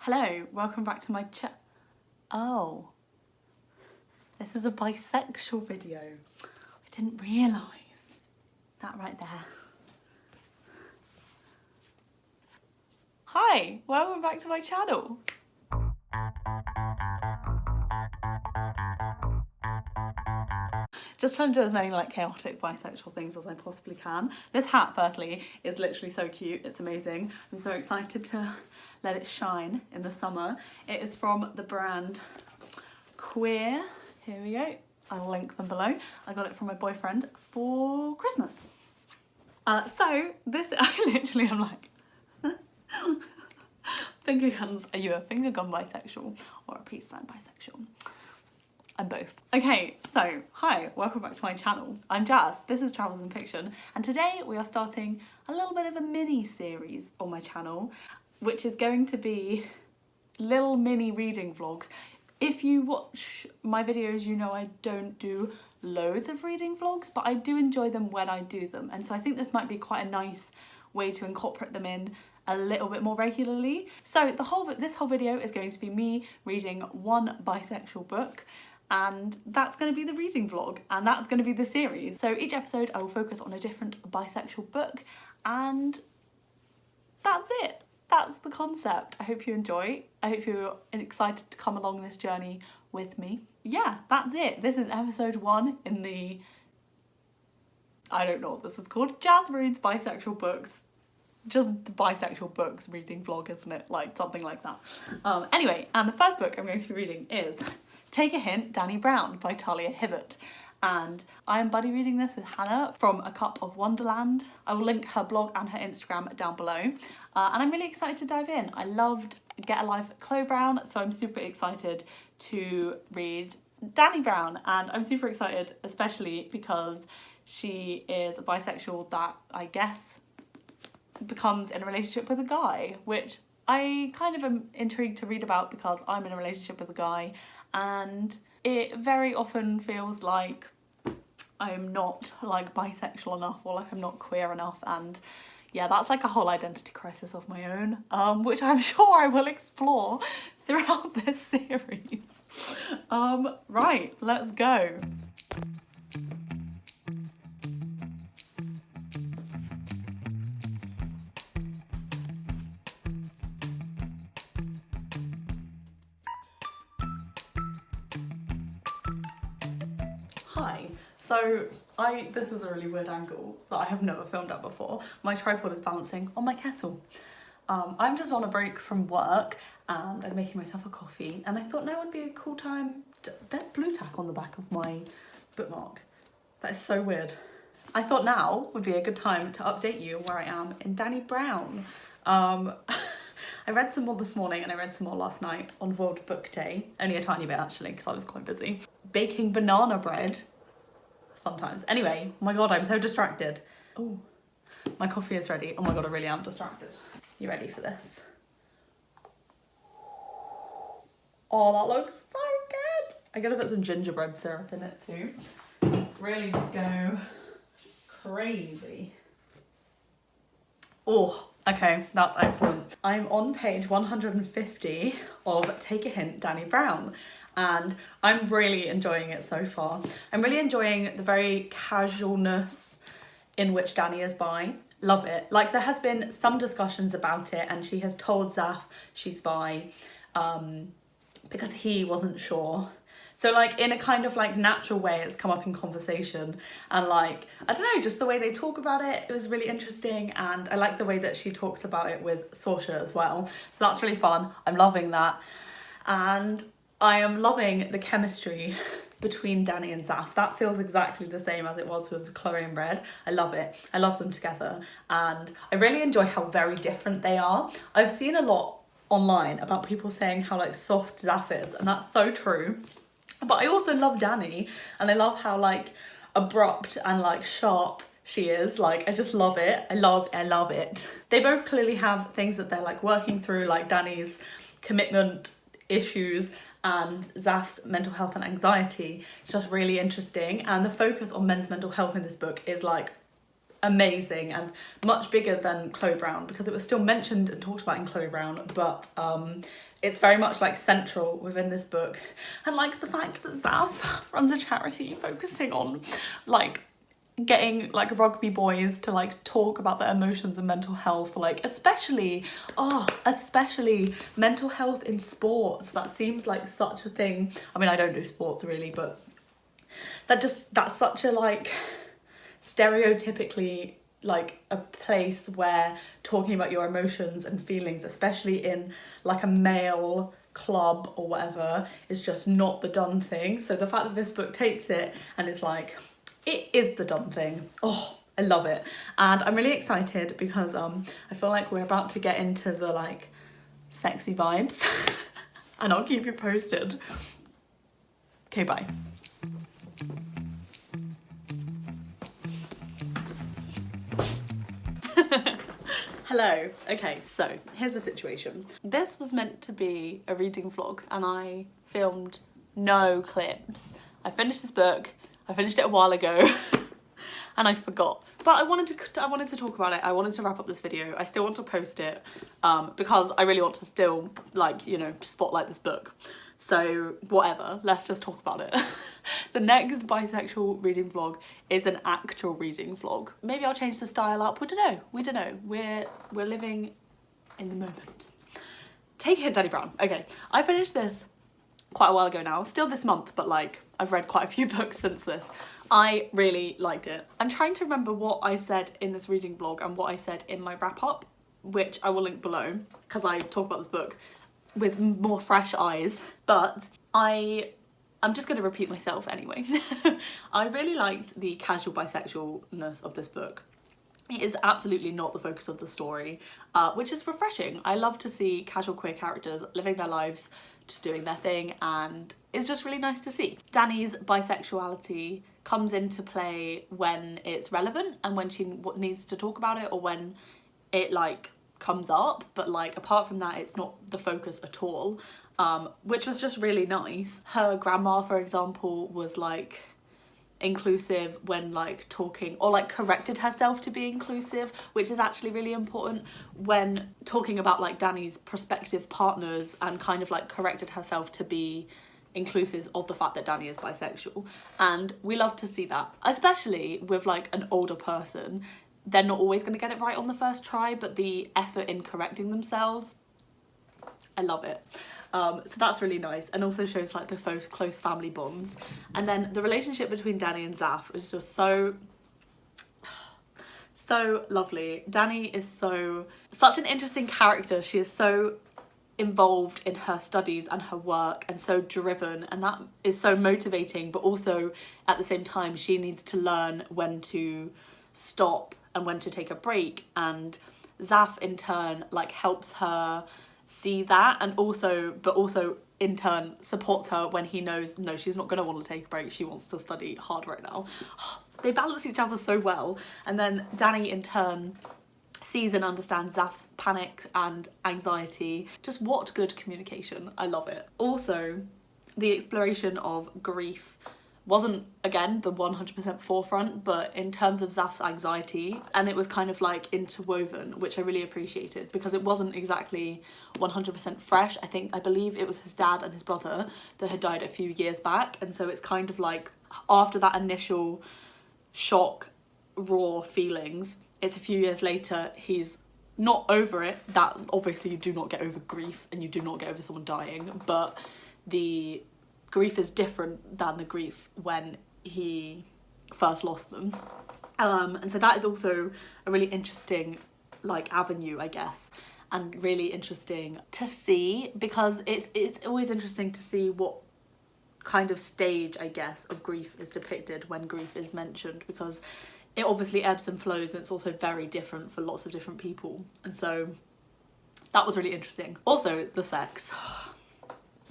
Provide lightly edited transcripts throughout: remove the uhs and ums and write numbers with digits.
Hello, welcome back to my Oh, this is a bisexual video. I didn't realise that right there. Hi, welcome back to my channel. Just trying to do as many like chaotic bisexual things as I possibly can. This hat, firstly, is literally so cute. It's amazing. I'm so excited to let it shine in the summer. It is from the brand Queer. Here we go. I'll link them below. I got it from my boyfriend for Christmas. So this, I literally am like, finger guns. Are you a finger gun bisexual or a peace sign bisexual? I'm both. Okay, so hi, welcome back to my channel. I'm Jazz, this is Travels in Fiction, and today we are starting a little bit of a mini series on my channel, which is going to be little mini reading vlogs. If you watch my videos, you know I don't do loads of reading vlogs, but I do enjoy them when I do them, and so I think this might be quite a nice way to incorporate them in a little bit more regularly. So this whole video is going to be me reading one bisexual book, and that's going to be the reading vlog, and that's going to be the series. So each episode I will focus on a different bisexual book, and that's it. That's the concept. I hope you enjoy. I hope you're excited to come along this journey with me. Yeah, that's it. This is episode 1 in the, I don't know what this is called, Jazz Reads Bisexual Books. Just bisexual books reading vlog, isn't it? Like something like that. Anyway, and the first book I'm going to be reading is Take a Hint, Dani Brown by Talia Hibbert. And I am buddy reading this with Hannah from A Cup of Wonderland. I will link her blog and her Instagram down below. And I'm really excited to dive in. I loved Get a Life at Chloe Brown, so I'm super excited to read Dani Brown. And I'm super excited, especially because she is a bisexual that I guess becomes in a relationship with a guy, which I kind of am intrigued to read about because I'm in a relationship with a guy, and it very often feels like I'm not like bisexual enough, or like I'm not queer enough, and yeah, that's like a whole identity crisis of my own, which I'm sure I will explore throughout this series. Right, let's go. Hi, so this is a really weird angle that I have never filmed at before. My tripod is balancing on my kettle. I'm just on a break from work and I'm making myself a coffee, and I thought now would be a cool time there's blue tack on the back of my bookmark. That is so weird. I thought now would be a good time to update you where I am in Dani Brown. I read some more this morning and I read some more last night on World Book Day. Only a tiny bit actually, because I was quite busy. Baking banana bread. Fun times. Anyway, oh my god, I'm so distracted. Oh, my coffee is ready. Oh my god, I really am distracted. You ready for this? Oh, that looks so good. I gotta put some gingerbread syrup in it too. Really just go crazy. Oh, okay, that's excellent. I'm on page 150 of Take a Hint, Dani Brown, and I'm really enjoying it so far. I'm really enjoying the very casualness in which Dani is bi. Love it. Like, there has been some discussions about it, and she has told Zaf she's bi because he wasn't sure. So like in a kind of like natural way it's come up in conversation, and like, I don't know, just the way they talk about it, it was really interesting, and I like the way that she talks about it with Saoirse as well. So that's really fun. I'm loving that. And I am loving the chemistry between Dani and Zaf. That feels exactly the same as it was with Chloe and Red. I love it. I love them together. And I really enjoy how very different they are. I've seen a lot online about people saying how like soft Zaf is, and that's so true. But I also love Dani, and I love how like abrupt and like sharp she is. Like, I just love it. I love it. They both clearly have things that they're like working through, like Dani's commitment issues and Zaf's mental health and anxiety. It's just really interesting, and the focus on men's mental health in this book is like amazing and much bigger than Chloe Brown, because it was still mentioned and talked about in Chloe Brown, but it's very much like central within this book. And like the fact that Zaf runs a charity focusing on like getting like rugby boys to like talk about their emotions and mental health, like especially mental health in sports. That seems like such a thing. I mean, I don't do sports really, but that's such a like stereotypically like a place where talking about your emotions and feelings, especially in like a male club or whatever, is just not the done thing. So the fact that this book takes it and it's like, it is the done thing. Oh, I love it. And I'm really excited because I feel like we're about to get into the like sexy vibes and I'll keep you posted. Okay, bye. Hello. Okay, so here's the situation. This was meant to be a reading vlog and I filmed no clips. I finished this book, I finished it a while ago and I forgot. But I wanted to talk about it. I wanted to wrap up this video. I still want to post it because I really want to still like, you know, spotlight this book. So whatever, let's just talk about it. The next bisexual reading vlog is an actual reading vlog. Maybe I'll change the style up. We don't know. We're living in the moment. Take it, Dani Brown. Okay, I finished this quite a while ago now. Still this month, but like I've read quite a few books since this. I really liked it. I'm trying to remember what I said in this reading vlog and what I said in my wrap up, which I will link below because I talk about this book with more fresh eyes, but I'm just going to repeat myself anyway. I really liked the casual bisexualness of this book. It is absolutely not the focus of the story, which is refreshing. I love to see casual queer characters living their lives, just doing their thing, and it's just really nice to see. Dani's bisexuality comes into play when it's relevant and when she needs to talk about it or when it like comes up, but like apart from that it's not the focus at all, which was just really nice. Her grandma, for example, was like inclusive when like talking, or like corrected herself to be inclusive, which is actually really important when talking about like Dani's prospective partners, and kind of like corrected herself to be inclusive of the fact that Dani is bisexual. And we love to see that, especially with like an older person. They're not always going to get it right on the first try, but the effort in correcting themselves, I love it. So that's really nice, and also shows like the close family bonds. And then the relationship between Dani and Zaf is just so lovely. Dani is such an interesting character. She is so involved in her studies and her work and so driven, and that is so motivating, but also at the same time she needs to learn when to stop and when to take a break, and Zaf in turn like helps her see that, and also in turn supports her when he knows no, she's not going to want to take a break, she wants to study hard right now. They balance each other so well. And then Dani in turn sees and understands Zaf's panic and anxiety. Just what good communication. I love it. Also, the exploration of grief wasn't, again, the 100% forefront, but in terms of Zaf's anxiety, and it was kind of like interwoven, which I really appreciated because it wasn't exactly 100% fresh. I believe it was his dad and his brother that had died a few years back, and so it's kind of like after that initial shock, raw feelings, it's a few years later, he's not over it. That obviously you do not get over grief and you do not get over someone dying, but the grief is different than the grief when he first lost them. And so that is also a really interesting like avenue, I guess, and really interesting to see, because it's always interesting to see what kind of stage, I guess, of grief is depicted when grief is mentioned, because it obviously ebbs and flows and it's also very different for lots of different people. And so that was really interesting. Also, the sex.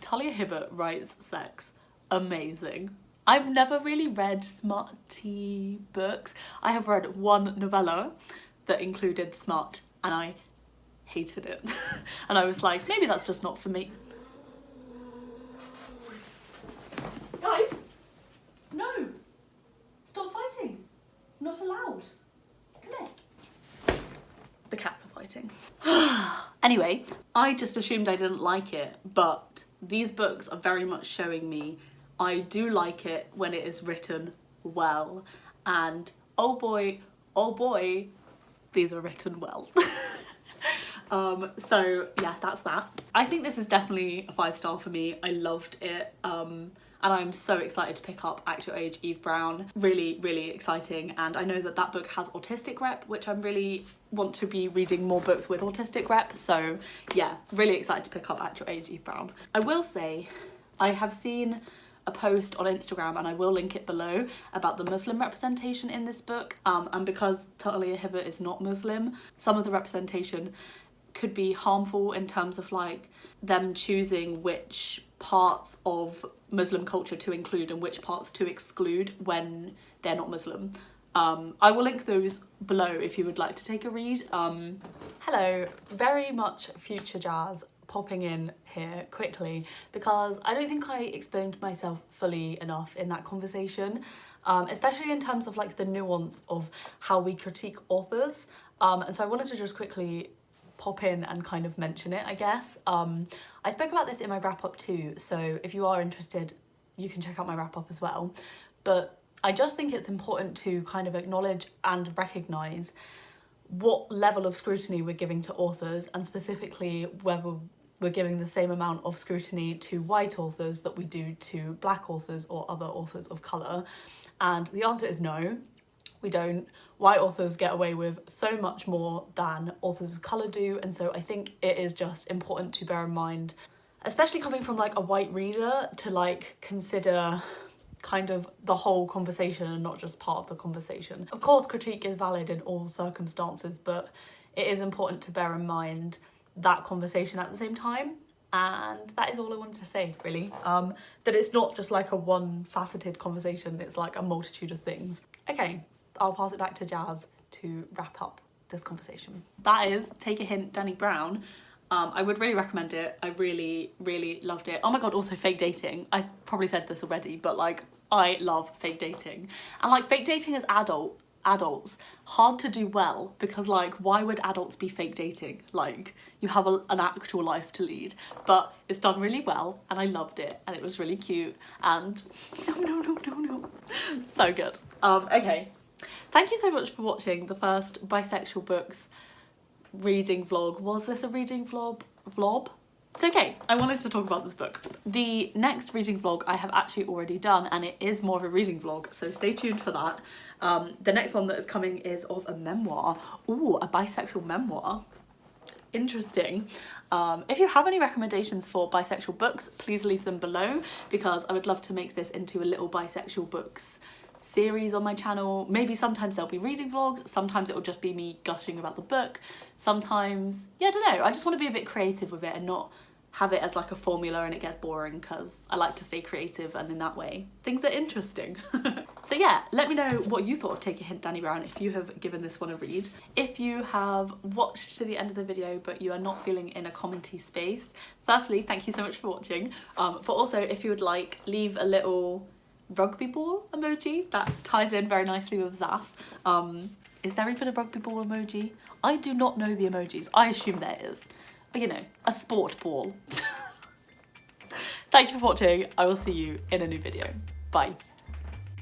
Talia Hibbert writes sex amazing. I've never really read smutty books. I have read one novella that included smut and I hated it. And I was like, maybe that's just not for me. Guys, no, stop fighting. Not allowed. Go. fighting. Anyway, I just assumed I didn't like it, but these books are very much showing me I do like it when it is written well, and oh boy, these are written well. So yeah, that's that. I think this is definitely a 5-star for me. I loved it. And I'm so excited to pick up Act Your Age, Eve Brown. Really, really exciting. And I know that that book has autistic rep, which I really want to be reading more books with autistic rep. So yeah, really excited to pick up Act Your Age, Eve Brown. I will say, I have seen a post on Instagram, and I will link it below, about the Muslim representation in this book. And because Talia Hibbert is not Muslim, some of the representation could be harmful in terms of like them choosing which parts of Muslim culture to include and which parts to exclude when they're not Muslim. I will link those below if you would like to take a read. Hello, very much future Jazz popping in here quickly because I don't think I explained myself fully enough in that conversation, especially in terms of like the nuance of how we critique authors. And so I wanted to just quickly pop in and kind of mention it, I guess. I spoke about this in my wrap-up too, so if you are interested, you can check out my wrap-up as well. But I just think it's important to kind of acknowledge and recognise what level of scrutiny we're giving to authors, and specifically whether we're giving the same amount of scrutiny to white authors that we do to black authors or other authors of colour. And the answer is no, we don't. White authors get away with so much more than authors of colour do, and so I think it is just important to bear in mind, especially coming from like a white reader, to like consider kind of the whole conversation and not just part of the conversation. Of course, critique is valid in all circumstances, but it is important to bear in mind that conversation at the same time. And that is all I wanted to say, really. That it's not just like a one-faceted conversation, it's like a multitude of things. Okay, I'll pass it back to Jazz to wrap up this conversation. That is Take a Hint, Dani Brown. I would really recommend it. I really, really loved it. Oh my god, also fake dating. I probably said this already, but like, I love fake dating. And like, fake dating as adults, hard to do well, because like, why would adults be fake dating? Like, you have an actual life to lead, but it's done really well, and I loved it, and it was really cute, and no, so good. Okay. Thank you so much for watching the first Bisexual Books reading vlog. Was this a reading vlog? It's okay, I wanted to talk about this book. The next reading vlog I have actually already done, and it is more of a reading vlog, so stay tuned for that. The next one that is coming is of a memoir. Ooh, a bisexual memoir. Interesting. If you have any recommendations for bisexual books, please leave them below, because I would love to make this into a little bisexual books series on my channel. Maybe sometimes there'll be reading vlogs, sometimes it will just be me gushing about the book, sometimes, yeah, I don't know, I just want to be a bit creative with it and not have it as like a formula and it gets boring, because I like to stay creative, and in that way things are interesting. So yeah, let me know what you thought of Take a Hint, Dani Brown, if you have given this one a read. If you have watched to the end of the video but you are not feeling in a commenty space, firstly, thank you so much for watching, but also if you would like, leave a little rugby ball emoji that ties in very nicely with Zaf. Is there even a rugby ball emoji? I do not know the emojis. I assume there is, but you know, a sport ball. Thank you for watching. I will see you in a new video. Bye.